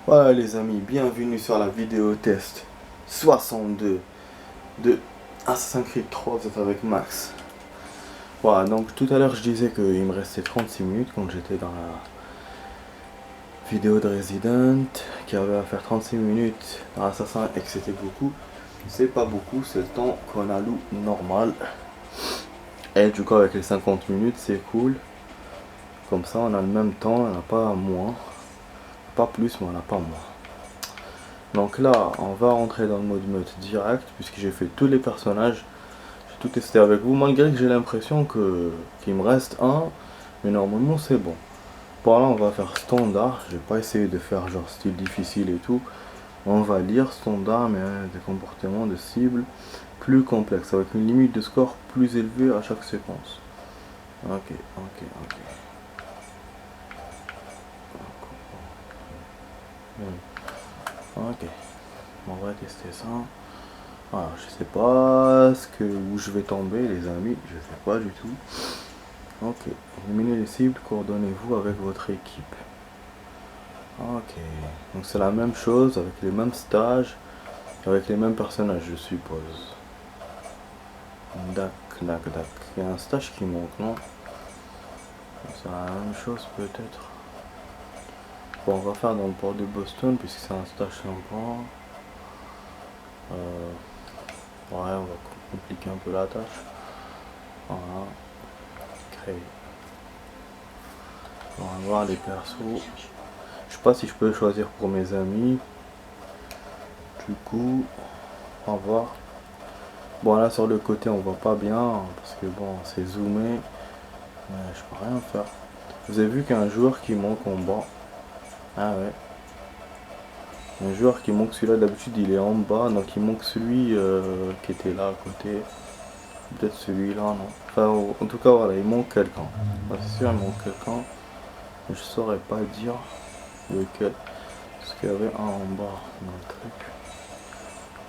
Voilà les amis, bienvenue sur la vidéo test 62 de Assassin's Creed 3, vous êtes avec Max. Voilà, donc tout à l'heure je disais qu'il me restait 36 minutes quand j'étais dans la vidéo de Resident, qui avait à faire 36 minutes dans Assassin et que c'était beaucoup. C'est pas beaucoup, c'est le temps qu'on alloue normal. Et du coup avec les 50 minutes c'est cool. Comme ça on a le même temps, on n'a pas moins. Pas plus mais on n'a pas moins. Donc là, on va rentrer dans le mode meute direct, puisque j'ai fait tous les personnages, j'ai tout testé avec vous, malgré que j'ai l'impression qu'il me reste un, mais normalement c'est bon. Pour là, on va faire standard, je vais pas essayer de faire genre style difficile et tout. On va lire standard, mais des comportements de cible plus complexes, avec une limite de score plus élevée à chaque séquence. Ok. Ok, on va tester ça. Alors, je sais pas où je vais tomber, les amis, je sais pas du tout. Ok, éliminez les cibles, coordonnez-vous avec votre équipe. Ok, donc c'est la même chose avec les mêmes stages, avec les mêmes personnages, je suppose. Dac. Il y a un stage qui manque, non? C'est la même chose peut-être. Bon, on va faire dans le port de Boston puisque c'est un stage sympa. Ouais, on va compliquer un peu la tâche. Voilà. Créer. On va voir les persos. Je sais pas si je peux choisir pour mes amis. Du coup, on va voir. Bon, là sur le côté on voit pas bien parce que bon, c'est zoomé. Mais je peux rien faire. Vous avez vu qu'un joueur qui manque en bas. Ah ouais. Un joueur qui manque, celui-là d'habitude il est en bas, donc il manque celui qui était là à côté. Peut-être celui-là, non. Enfin, en tout cas, voilà, il manque quelqu'un. Enfin, c'est sûr, il manque quelqu'un. Je saurais pas dire lequel. Parce qu'il y avait un en bas dans le truc.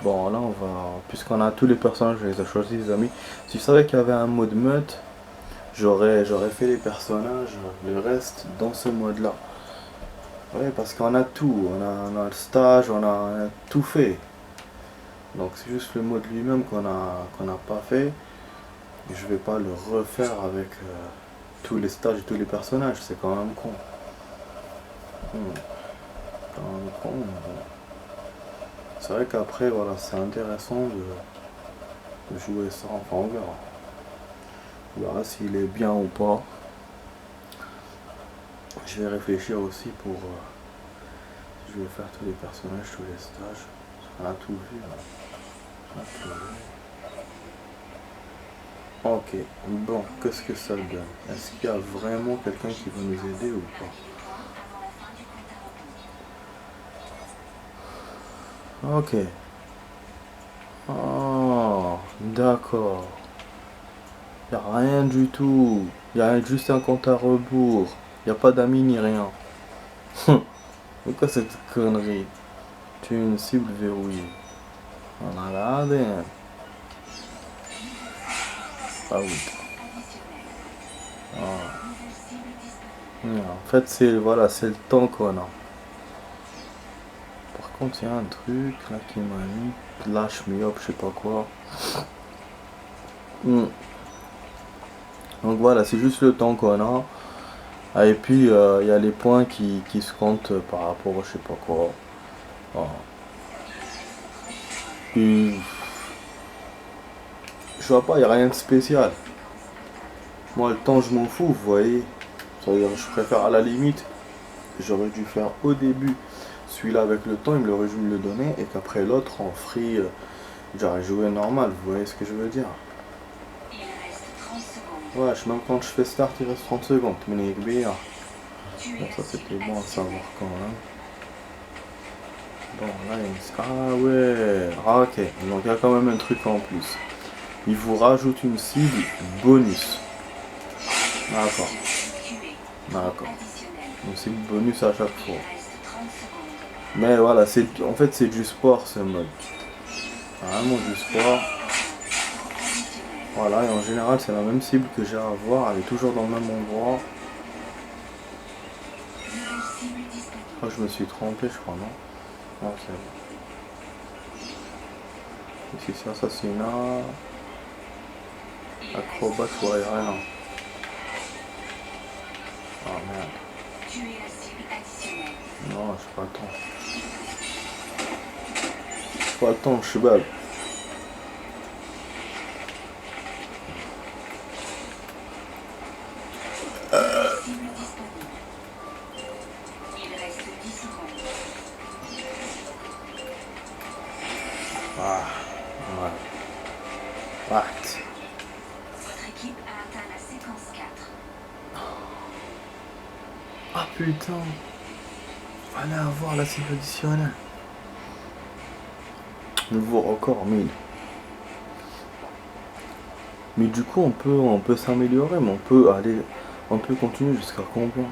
Bon, là, on va. Puisqu'on a tous les personnages, je les ai choisis, les amis. Si je savais qu'il y avait un mode meute, j'aurais fait les personnages, le reste dans ce mode-là. Ouais, parce qu'on a tout. On a le stage, on a tout fait. Donc, c'est juste le mode lui-même qu'on a pas fait. Et je vais pas le refaire avec tous les stages et tous les personnages. C'est quand même con. Quand même con. Bon. C'est vrai qu'après, voilà, c'est intéressant de jouer ça. Enfin, on verra. On verra s'il est bien ou pas. Je vais réfléchir aussi pour. Je vais faire tous les personnages, tous les stages. On a tout vu. On a tout vu. Ok, bon, qu'est-ce que ça donne? Est-ce qu'il y a vraiment quelqu'un qui va nous aider ou pas? Ok. Oh, d'accord. Y a rien du tout. Y a juste un compte à rebours. Y a pas d'amis ni rien. C'est quoi cette connerie? Tu es une cible verrouillée. On a la ADN. Ah oui. Ah. En fait, c'est voilà, c'est le temps qu'on a. Par contre, il y a un truc là qui m'a mis. Lâche me up, je sais pas quoi. Donc voilà, c'est juste le temps qu'on a. Ah, et puis il y a les points qui se comptent par rapport à je sais pas quoi. Voilà. Puis, je vois pas, il n'y a rien de spécial. Moi, le temps, je m'en fous, vous voyez. C'est-à-dire, je préfère à la limite, j'aurais dû faire au début celui-là avec le temps, il me l'aurait dû me le donner, et qu'après l'autre, en free, j'aurais joué normal, vous voyez ce que je veux dire. Ouais, même quand je fais start, il reste 30 secondes. Mais bien. Bon, ça c'était bon à savoir quand même. Bon, là, il y a une... Ah ouais. Ah, ok. Donc il y a quand même un truc en plus. Il vous rajoute une cible bonus. D'accord. D'accord. Une cible bonus à chaque fois. Mais voilà, en fait c'est du sport ce mode. Vraiment du sport. Voilà, et en général c'est la même cible que j'ai à voir. Elle est toujours dans le même endroit. Oh, je me suis trompé, je crois, non? Non, c'est bon. Ici, c'est assassinat. Acrobate ou aérien. Ah merde. Non, j'ai pas le temps. J'ai pas le temps, je suis belle. Ah, ouais. What? Votre équipe a atteint la séquence 4. Ah putain. Fallait avoir la cible additionnelle. Nouveau record 1000. Mais du coup on peut s'améliorer, mais on peut continuer jusqu'à combien?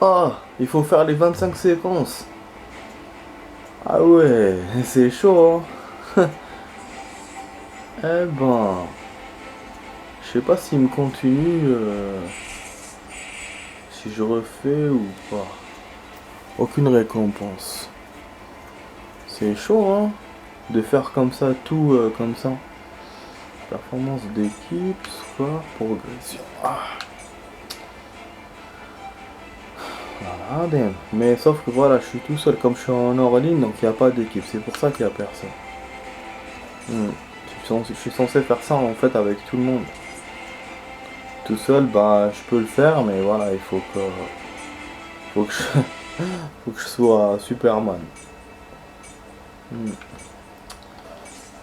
Ah, il faut faire les 25 séquences. Ah ouais, c'est chaud, hein. Eh ben, je sais pas s'il me continue, si je refais ou pas. Aucune récompense. C'est chaud, hein, de faire comme ça, tout comme ça. Performance d'équipe, score, progression. Ah. Voilà, damn. Mais sauf que voilà, je suis tout seul comme je suis en hors ligne, donc il n'y a pas d'équipe. C'est pour ça qu'il n'y a personne. Je suis censé faire ça en fait avec tout le monde. Tout seul, bah je peux le faire, mais voilà, faut que je, faut que je sois Superman.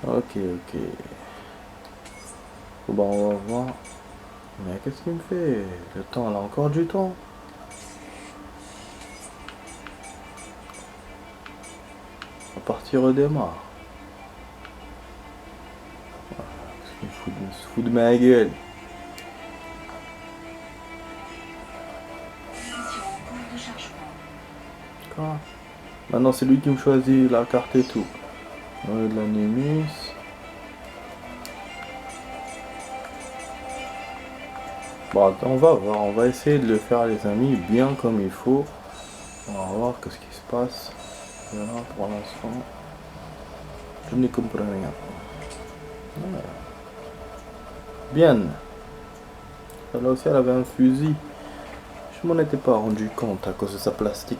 Ok, ok. Bon, bah on va voir. Mais qu'est-ce qu'il me fait? Le temps, là, encore du temps. La partie redémarre. Il se fout de ma gueule. Quoi? Maintenant c'est lui qui me choisit la carte et tout. De l'animus. Bon, on va voir, on va essayer de le faire les amis bien comme il faut. On va voir qu'est-ce qui se passe. Voilà, pour l'instant. Je n'y comprends rien. Ouais. Bien. Là aussi elle avait un fusil. Je m'en étais pas rendu compte à cause de sa plastique.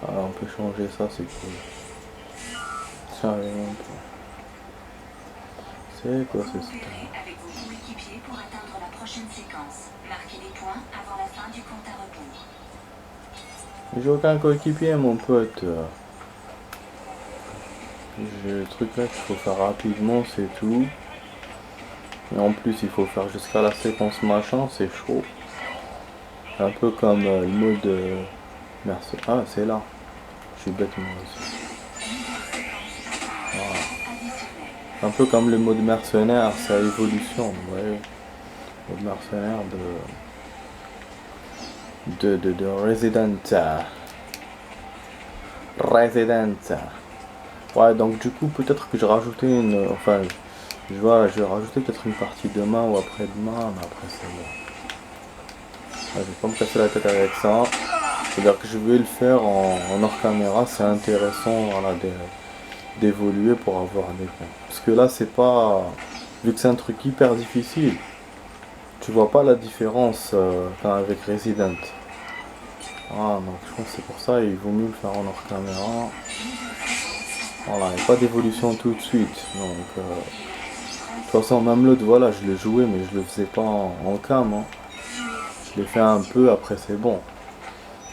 Ah, on peut changer ça, c'est cool. Ça rien. C'est quoi ce style? Avec vos coéquipiers pour atteindre la prochaine séquence. Marquez des points avant la fin du compte à rebours. J'ai aucun coéquipier, mon pote. J'ai le truc là qu'il faut faire rapidement, c'est tout. Et en plus, il faut faire jusqu'à la séquence machin, c'est chaud. Un peu comme le mode merci. Ah, c'est là. Je suis bête moi aussi. Voilà. Un peu comme le mode mercenaire, sa évolution, vous voyez. Le mode mercenaire de Resident. Resident. Ouais, donc du coup, peut-être que je rajoutais une. Enfin, je vais rajouter peut-être une partie demain ou après-demain, mais après c'est bon. Ouais, je vais pas me casser la tête avec ça. C'est-à-dire que je vais le faire en hors caméra, c'est intéressant voilà, d'évoluer pour avoir des points. Parce que là, c'est pas. Vu que c'est un truc hyper difficile, tu vois pas la différence avec Resident. Ah, donc je pense que c'est pour ça il vaut mieux le faire en hors caméra. Voilà, il n'y a pas d'évolution tout de suite. Donc, de toute façon, même l'autre, voilà, je l'ai joué, mais je le faisais pas en cam. Hein. Je l'ai fait un peu, après c'est bon.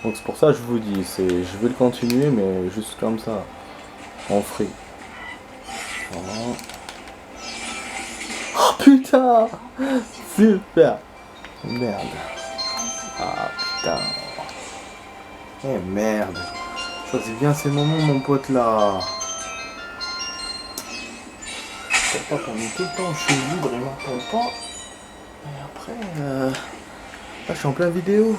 Donc c'est pour ça que je vous dis, je vais le continuer, mais juste comme ça, en free. Voilà. Oh putain! Super! Merde. Ah putain. Eh merde. Choisis bien ces moments, mon pote là. Je sais pas qu'on est tout le temps, je suis libre, il m'entend pas. Et après, là je suis en plein vidéo.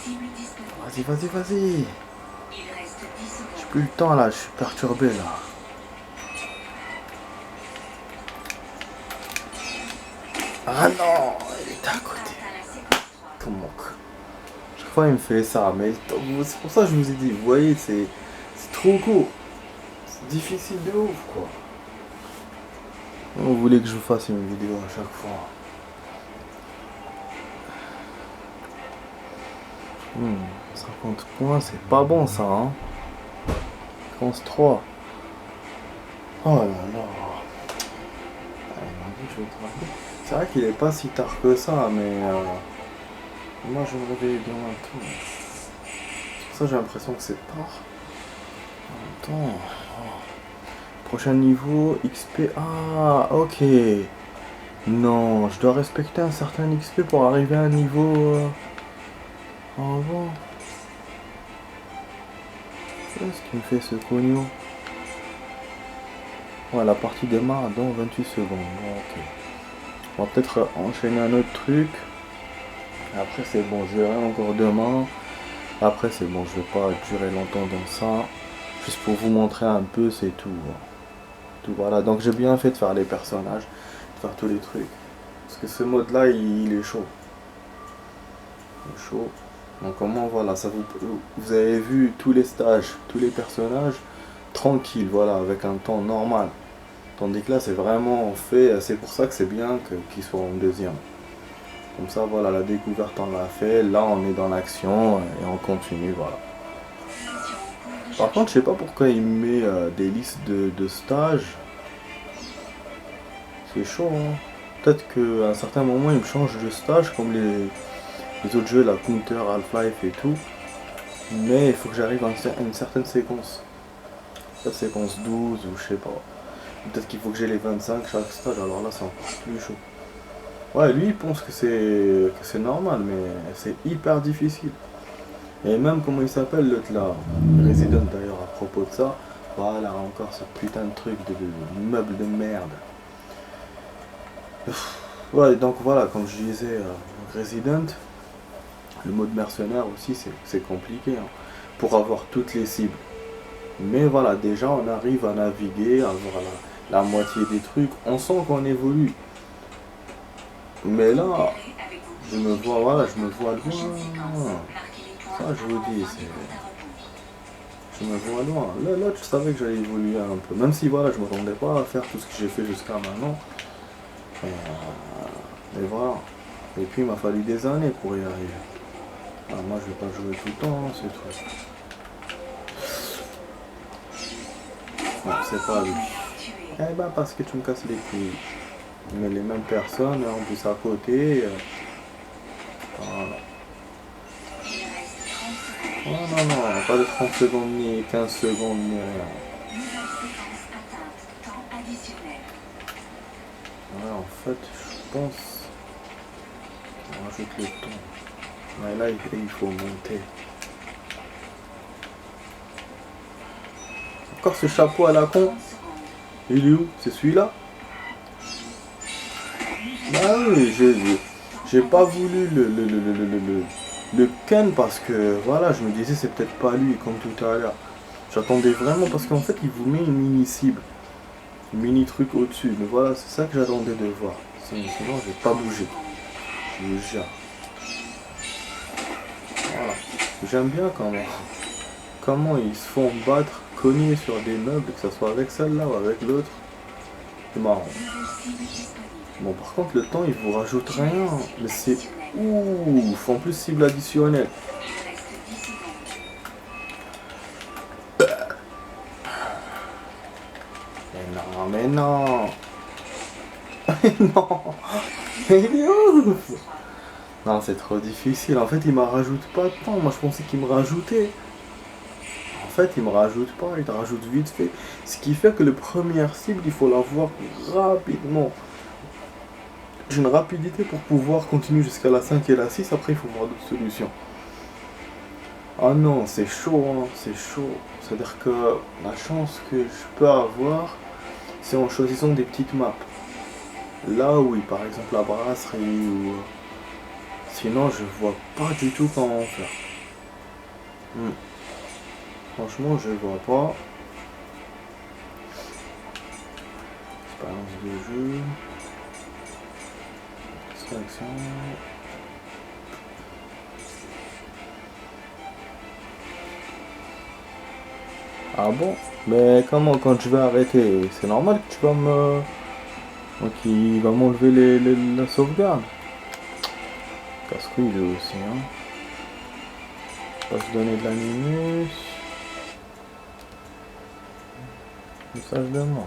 cible disponible. Vas-y, vas-y, vas-y. Il reste 10 J'ai secondes. plus le temps là, je suis perturbé là. Ah non, il était à côté. Atteint la séquence 3. Comment que... Chaque fois il me fait ça, mais c'est pour ça que je vous ai dit, vous voyez, c'est trop court. C'est difficile de ouf quoi. Vous voulez que je vous fasse une vidéo à chaque fois. 50 points, c'est pas bon ça, hein. 3. Oh là là. Ah, il m'a dit que je vais te rappeler. C'est vrai qu'il est pas si tard que ça, mais moi je me réveille bien maintenant. C'est pour ça que j'ai l'impression que c'est tard. Attends. Prochain niveau, XP. Ah, ok. Non, je dois respecter un certain XP pour arriver à un niveau avant. Qu'est-ce qui me fait ce cognon? Ouais, la partie démarre dans 28 secondes. Bon, ok. On va peut-être enchaîner un autre truc. Après, c'est bon, je verrai encore demain. Après, c'est bon, je vais pas durer longtemps dans ça. Juste pour vous montrer un peu, c'est tout. Tout voilà. Donc, j'ai bien fait de faire les personnages, de faire tous les trucs. Parce que ce mode-là, il est chaud. Il est chaud. Donc, comment, voilà, ça vous avez vu tous les stages, tous les personnages, tranquille, voilà, avec un temps normal. Tandis que là, c'est vraiment fait, c'est pour ça que c'est bien qu'il soit en deuxième. Comme ça, voilà, la découverte on l'a fait, là on est dans l'action et on continue, voilà. Par contre, je sais pas pourquoi il met des listes de stages. C'est chaud, hein. Peut-être qu'à un certain moment, il me change de stage comme les autres jeux, la Counter, Half-Life et tout. Mais il faut que j'arrive à une certaine séquence. La séquence 12 ou je sais pas. Peut-être qu'il faut que j'ai les 25 chaque stage, alors là c'est encore plus chaud. Ouais, lui il pense que c'est normal, mais c'est hyper difficile. Et même comment il s'appelle l'autre là, Resident d'ailleurs à propos de ça, voilà encore ce putain de truc de meuble de merde. Ouais, donc voilà, comme je disais, Resident, le mode mercenaire aussi c'est compliqué hein, pour avoir toutes les cibles. Mais voilà, déjà on arrive à naviguer, à voir la moitié des trucs, on sent qu'on évolue. Mais là, je me vois, voilà, je me vois loin. Ça, je vous dis, je me vois loin. Là, je savais que j'allais évoluer un peu. Même si, voilà, je ne m'attendais pas à faire tout ce que j'ai fait jusqu'à maintenant. Mais voilà. Et puis, il m'a fallu des années pour y arriver. Ah, moi, je vais pas jouer tout le temps, hein, c'est tout. Non, c'est pas lui. Eh ben, parce que tu me casses les couilles. Mais les mêmes personnes, en plus à côté. Voilà. Oh non, non, pas de 30 secondes ni 15 secondes ni rien. Ouais, en fait, je pense qu'on rajoute le temps. Mais là, il faut monter. Encore ce chapeau à la con. Il est où? C'est celui-là? Bah oui, j'ai pas voulu le ken parce que voilà, je me disais c'est peut-être pas lui comme tout à l'heure. J'attendais vraiment parce qu'en fait il vous met une mini cible, une mini truc au-dessus. Mais voilà, c'est ça que j'attendais de voir. Sinon je vais pas bouger. Je vous jure. Voilà. J'aime bien comment ils se font battre, cogner sur des meubles, que ce soit avec celle-là ou avec l'autre. C'est marrant. Bon, par contre, le temps, il vous rajoute rien. Mais c'est ouf. En plus, cible additionnelle. Mais non. Non. Il est ouf. Non, c'est trop difficile. En fait, il m'a rajoute pas de temps. Moi, je pensais qu'il me rajoutait. En fait, il me rajoute pas. Il te rajoute vite fait. Ce qui fait que le première cible, il faut l'avoir rapidement. J'ai une rapidité pour pouvoir continuer jusqu'à la 5 et la 6, après il faut voir d'autres solutions. Ah non, c'est chaud, hein, c'est chaud. C'est-à-dire que la chance que je peux avoir, c'est en choisissant des petites maps. Là oui, par exemple la brasserie ou... Sinon je vois pas du tout comment faire. Franchement, je vois pas. Expérience de jeu. Sélection. Ah bon? Mais comment quand je vais arrêter? C'est normal que tu vas me... Donc il va m'enlever la sauvegarde. Casse-couille lui aussi, hein. Pas se donner de l'animus. Message de mort.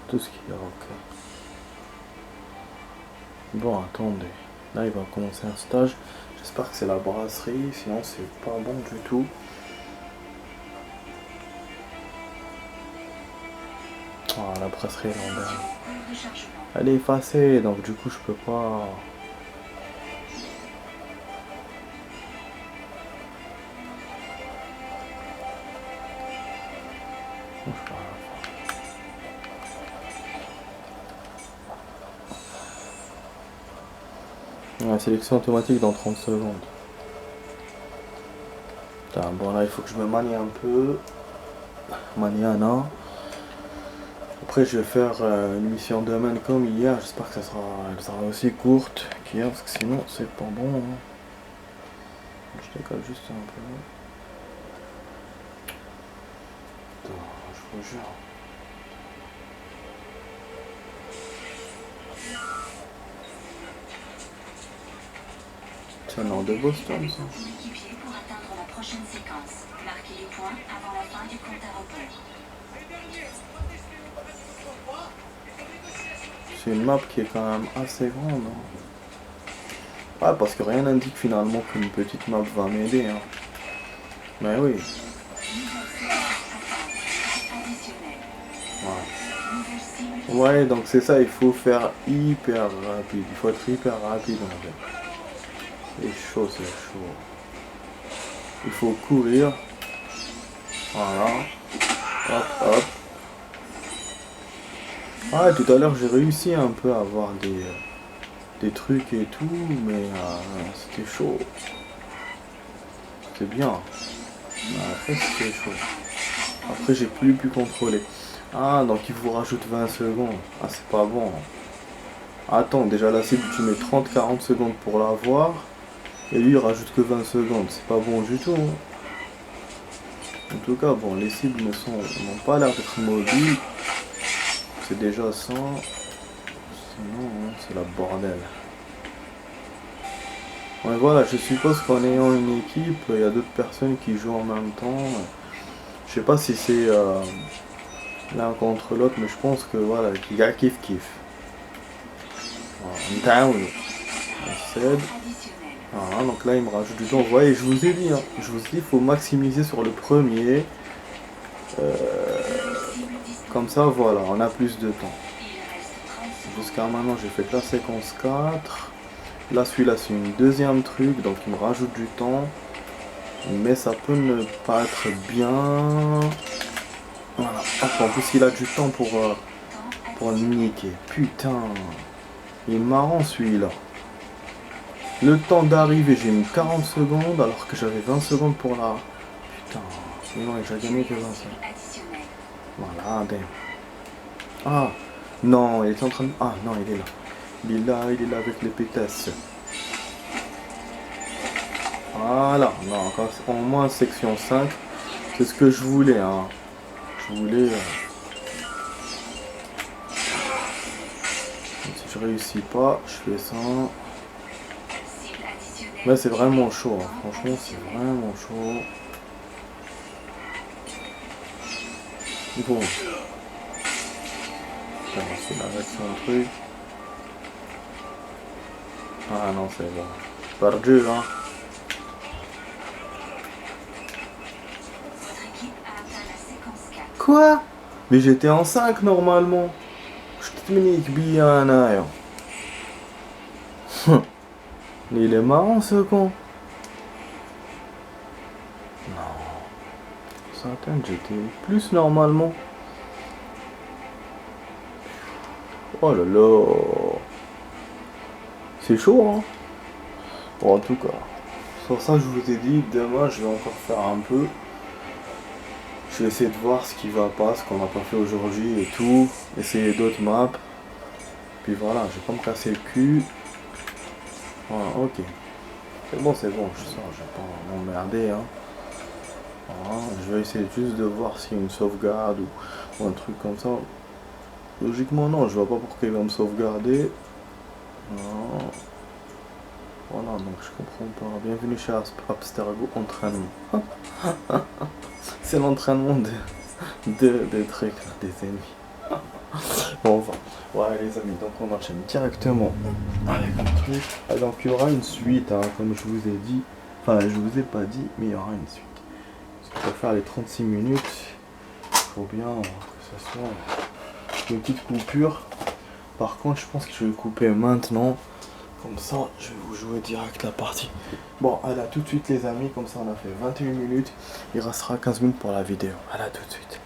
Tout ce qu'il y a, ok. Bon, attendez. Là, il va commencer un stage. J'espère que c'est la brasserie, sinon c'est pas bon du tout. Ah, la brasserie Lambert. Elle est effacée, donc du coup je peux pas... La sélection automatique dans 30 secondes. Putain, bon là il faut que je me manie un peu. Maniana. Après je vais faire une mission domaine comme hier. J'espère que elle sera aussi courte qu'hier parce que sinon c'est pas bon. Hein. Je décale juste un peu. Putain, je vous jure. C'est un nom de Boston ça. L'équipier pour atteindre la prochaine séquence. Marquez les points avant la fin du compte à rebours. C'est une map qui est quand même assez grande. Hein. Ouais, parce que rien n'indique finalement qu'une petite map va m'aider. Hein. Mais oui. Ouais. Ouais, donc c'est ça, il faut faire hyper rapide. Il faut être hyper rapide en fait. C'est chaud, c'est chaud. Il faut courir. Voilà. Hop, hop. Ah, tout à l'heure j'ai réussi un peu à avoir des trucs et tout, mais c'était chaud. C'était bien. Mais après c'était chaud. Après j'ai plus pu contrôler. Ah, donc il vous rajoute 20 secondes. Ah, c'est pas bon. Attends, déjà la cible tu mets 30-40 secondes pour la voir. Et lui il rajoute que 20 secondes. C'est pas bon du tout. Hein. En tout cas, bon, les cibles n'ont pas l'air d'être mobiles. C'est déjà ça. Sinon, hein, c'est la bordel. Ouais, voilà, je suppose qu'en ayant une équipe, il y a d'autres personnes qui jouent en même temps. Je sais pas si c'est l'un contre l'autre, mais je pense que voilà, il y a kiff. Voilà, voilà, donc là il me rajoute du temps. Vous voyez, je vous ai dit, il faut maximiser sur le premier. Comme ça, voilà, on a plus de temps. Jusqu'à maintenant, j'ai fait que la séquence 4. Là, celui-là, c'est une deuxième truc, donc il me rajoute du temps. Mais ça peut ne pas être bien. Voilà. En plus, il a du temps pour le niquer. Putain. Il est marrant, celui-là. Le temps d'arriver, j'ai mis 40 secondes, alors que j'avais 20 secondes pour la... Putain. Non, j'ai gagné que 20 secondes. Voilà, damn. Ah, non, il est en train de... Ah, non, il est là. Il est là avec les pétasses. Voilà, non, encore au moins section 5. C'est ce que je voulais, hein. Je voulais... Si je réussis pas, je fais ça. Mais c'est vraiment chaud, hein. Franchement, c'est vraiment chaud. Bon. C'est la version truc. Ah non, c'est bon. Perdu, hein. Quoi? Mais j'étais en 5 normalement. Je te mets bien, hein. Il est marrant ce con. Non. Certaines, j'étais plus normalement. Oh là là. C'est chaud, hein. Bon, en tout cas, sur ça, je vous ai dit, demain, je vais encore faire un peu. Je vais essayer de voir ce qui va pas, ce qu'on n'a pas fait aujourd'hui et tout. Essayer d'autres maps. Puis voilà, je vais pas me casser le cul. Voilà, ok. C'est bon, je sors, je vais pas m'emmerder, hein. Voilà, je vais essayer juste de voir s'il y a une sauvegarde ou un truc comme ça. Logiquement, non, je vois pas pourquoi il va me sauvegarder. Non. Voilà, donc je comprends pas. Bienvenue chez Abstergo entraînement. C'est l'entraînement des trucs, là, des ennemis. Bon, enfin, ouais, les amis, donc on enchaîne directement avec le truc. Ah, donc il y aura une suite, hein, comme je vous ai dit. Enfin, je vous ai pas dit, mais il y aura une suite. Parce qu'on va faire les 36 minutes. Il faut bien que ce soit une petite coupure. Par contre, je pense que je vais couper maintenant. Comme ça, je vais vous jouer direct la partie. Bon, à là tout de suite les amis, comme ça on a fait 21 minutes. Il restera 15 minutes pour la vidéo. À là tout de suite.